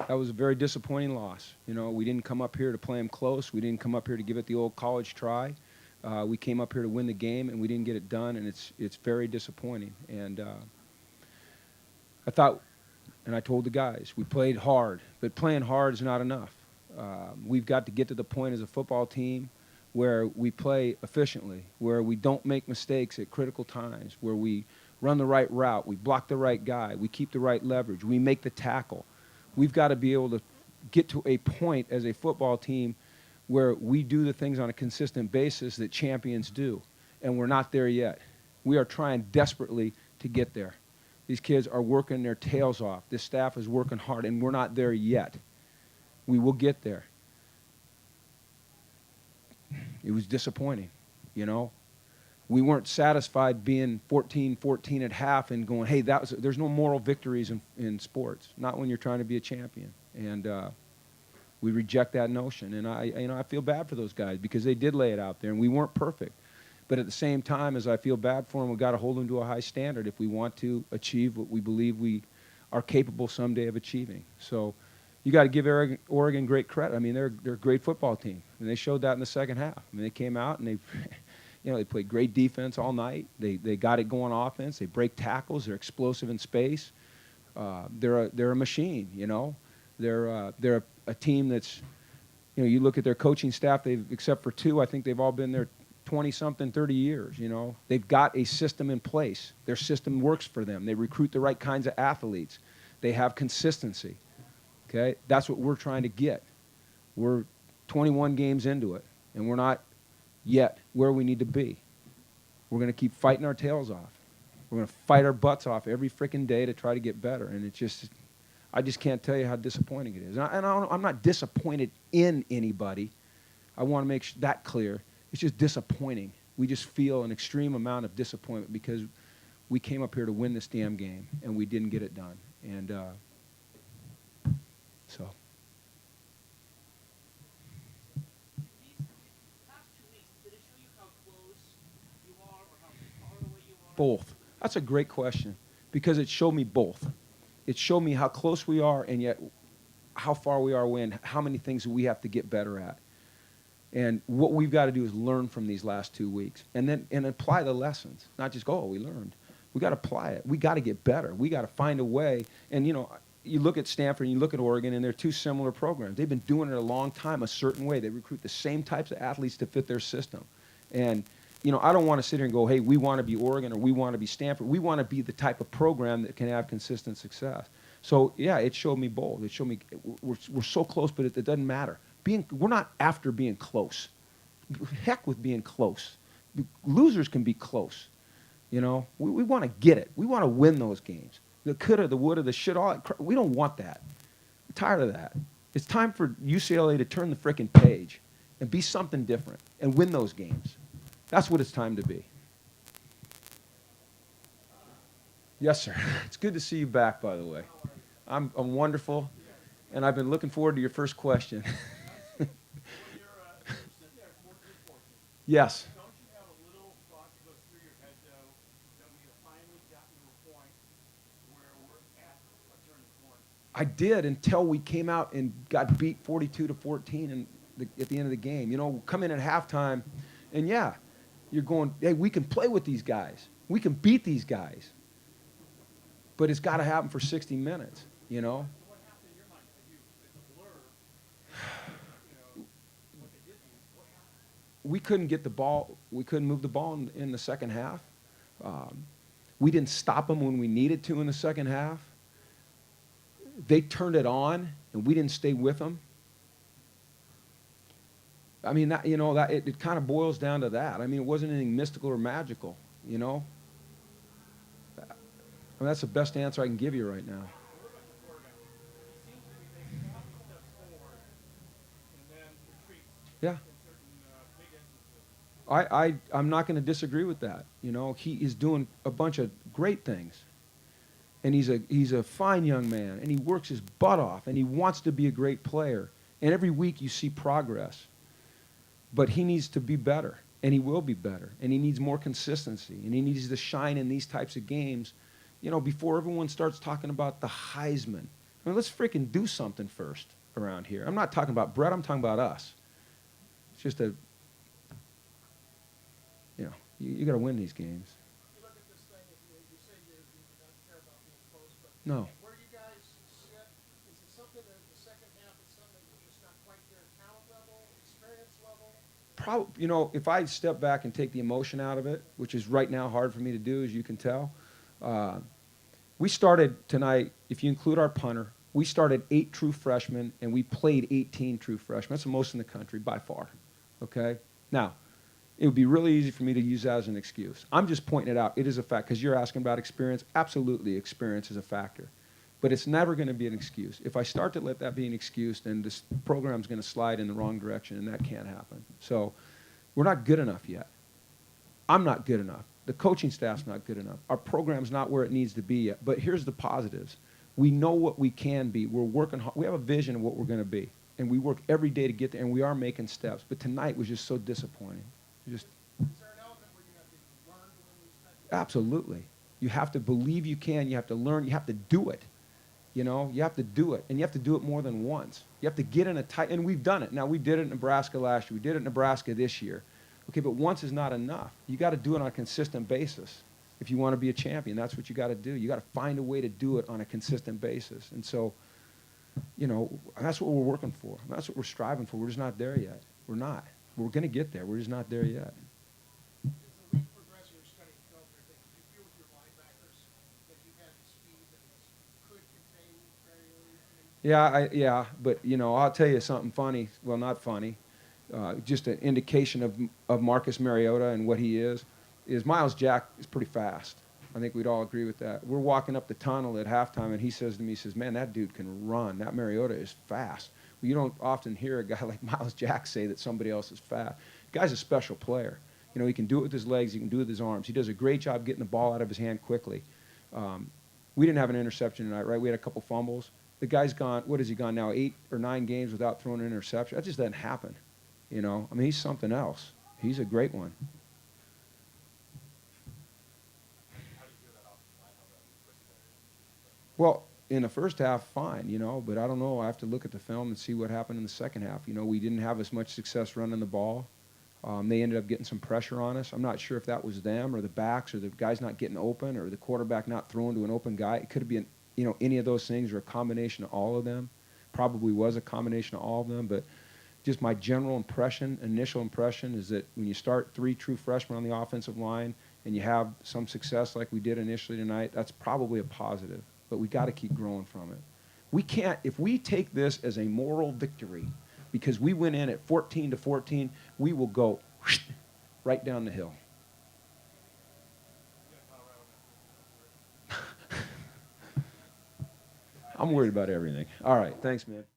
That was a very disappointing loss. You know, we didn't come up here to play them close. We didn't come up here to give it the old college try. We came up here to win the game, and we didn't get it done, and it's very disappointing. And I thought, and I told the guys, we played hard, but playing hard is not enough. We've got to get to the point as a football team where we play efficiently, where we don't make mistakes at critical times, where we run the right route, we block the right guy, we keep the right leverage, we make the tackle. We've got to be able to get to a point as a football team where we do the things on a consistent basis that champions do, and we're not there yet. We are trying desperately to get there. These kids are working their tails off. This staff is working hard, and we're not there yet. We will get there. It was disappointing, you know. We weren't satisfied being 14-14 at half and going, hey, there's no moral victories in sports, not when you're trying to be a champion. And we reject that notion. And I feel bad for those guys because they did lay it out there, and we weren't perfect. But at the same time, as I feel bad for them, we've got to hold them to a high standard if we want to achieve what we believe we are capable someday of achieving. So you got to give Oregon great credit. I mean, they're a great football team, and they showed that in the second half. I mean, they came out and they played great defense all night. They got it going offense. They break tackles. They're explosive in space. They're a machine. You know, they're a team that's, you know, you look at their coaching staff. Except for two, I think they've all been there 20-something, 30 years. You know, they've got a system in place. Their system works for them. They recruit the right kinds of athletes. They have consistency. Okay, that's what we're trying to get. We're 21 games into it, and we're not yet where we need to be. We're going to keep fighting our tails off. We're going to fight our butts off every freaking day to try to get better. And I just can't tell you how disappointing it is. I'm not disappointed in anybody. I want to make that clear. It's just disappointing. We just feel an extreme amount of disappointment because we came up here to win this damn game, and we didn't get it done. And so. Both. That's a great question because it showed me both. It showed me how close we are and yet how far we are away and how many things we have to get better at. And what we've got to do is learn from these last 2 weeks and apply the lessons, not just go, oh, we learned. We got to apply it. We got to get better. We got to find a way. And, you know, you look at Stanford and you look at Oregon, and they're two similar programs. They've been doing it a long time a certain way. They recruit the same types of athletes to fit their system. And, you know, I don't want to sit here and go, hey, we want to be Oregon or we want to be Stanford. We want to be the type of program that can have consistent success. So, yeah, it showed me both. It showed me we're so close, but it doesn't matter. We're not after being close. Heck with being close. Losers can be close. You know, we want to get it. We want to win those games. The coulda, the woulda, the should, all that. We don't want that. We're tired of that. It's time for UCLA to turn the frickin' page and be something different and win those games. That's what it's time to be. Yes, sir. It's good to see you back, by the way. I'm wonderful, and I've been looking forward to your first question. Yes. Don't you have a little thought that goes through your head, though, that we have finally gotten to a point where we're at a turning point? I did until we came out and got beat 42-14 at the end of the game. You know, come in at halftime, and yeah, you're going, hey, we can play with these guys. We can beat these guys. But it's got to happen for 60 minutes, you know? So what happened in your mind? It's a blur. You know, what they did to you. What happened? We couldn't get the ball. We couldn't move the ball in the second half. We didn't stop them when we needed to in the second half. They turned it on, and we didn't stay with them. I mean, that, you know, that it kind of boils down to that. I mean, it wasn't anything mystical or magical, you know? I mean, that's the best answer I can give you right now. Yeah. I'm not going to disagree with that. You know, he is doing a bunch of great things. And he's a fine young man, and he works his butt off, and he wants to be a great player. And every week you see progress. But he needs to be better, and he will be better. And he needs more consistency, and he needs to shine in these types of games, you know, before everyone starts talking about the Heisman. I mean, let's freaking do something first around here. I'm not talking about Brett. I'm talking about us. It's just a, you got to win these games. You look at this thing, you say you don't care about being close, but No. where you guys sit, is it something that the second half is something that you're just not quite there, talent level, experience level? If I step back and take the emotion out of it, which is right now hard for me to do, as you can tell, uh, we started tonight, if you include our punter, we started 8 true freshmen, and we played 18 true freshmen. That's the most in the country, by far. Okay? Now, it would be really easy for me to use that as an excuse. I'm just pointing it out. It is a fact, because you're asking about experience. Absolutely, experience is a factor. But it's never going to be an excuse. If I start to let that be an excuse, then this program's going to slide in the wrong direction, and that can't happen. So we're not good enough yet. I'm not good enough. The coaching staff's not good enough. Our program's not where it needs to be yet. But here's the positives. We know what we can be. We're working hard. We have a vision of what we're going to be. And we work every day to get there, and we are making steps. But tonight was just so disappointing. Is there an element where you have to learn to win these types of Absolutely. You have to believe you can. You have to learn. You have to do it. You have to do it. And you have to do it more than once. You have to get in a tight, and we've done it. Now, we did it in Nebraska last year. We did it in Nebraska this year. Okay, but once is not enough. You got to do it on a consistent basis. If you want to be a champion, that's what you got to do. You got to find a way to do it on a consistent basis. And so, that's what we're working for. That's what we're striving for. We're just not there yet. We're not. We're going to get there. We're just not there yet. As the week progressed, you're studying film and everything. Did you feel with your linebackers that you had the speed that could contain very early? Yeah, but I'll tell you something funny. Well, not funny. Just an indication of Marcus Mariota and what he is Miles Jack is pretty fast. I think we'd all agree with that. We're walking up the tunnel at halftime, and he says to me, man, that dude can run. That Mariota is fast. Well, you don't often hear a guy like Miles Jack say that somebody else is fast. The guy's a special player. He can do it with his legs. He can do it with his arms. He does a great job getting the ball out of his hand quickly. We didn't have an interception tonight, right? We had a couple fumbles. The guy's gone, what has he gone now, 8 or 9 games without throwing an interception? That just doesn't happen. He's something else. He's a great one. Well, in the first half, fine, but I don't know. I have to look at the film and see what happened in the second half. We didn't have as much success running the ball. They ended up getting some pressure on us. I'm not sure if that was them or the backs or the guys not getting open or the quarterback not throwing to an open guy. It could have been, any of those things or a combination of all of them. Probably was a combination of all of them, but just my general initial impression is that when you start 3 true freshmen on the offensive line and you have some success like we did initially tonight, that's probably a positive. But we got to keep growing from it. We can't, if we take this as a moral victory, because we went in at 14-14, we will go right down the hill. I'm worried about everything. All right, thanks, man.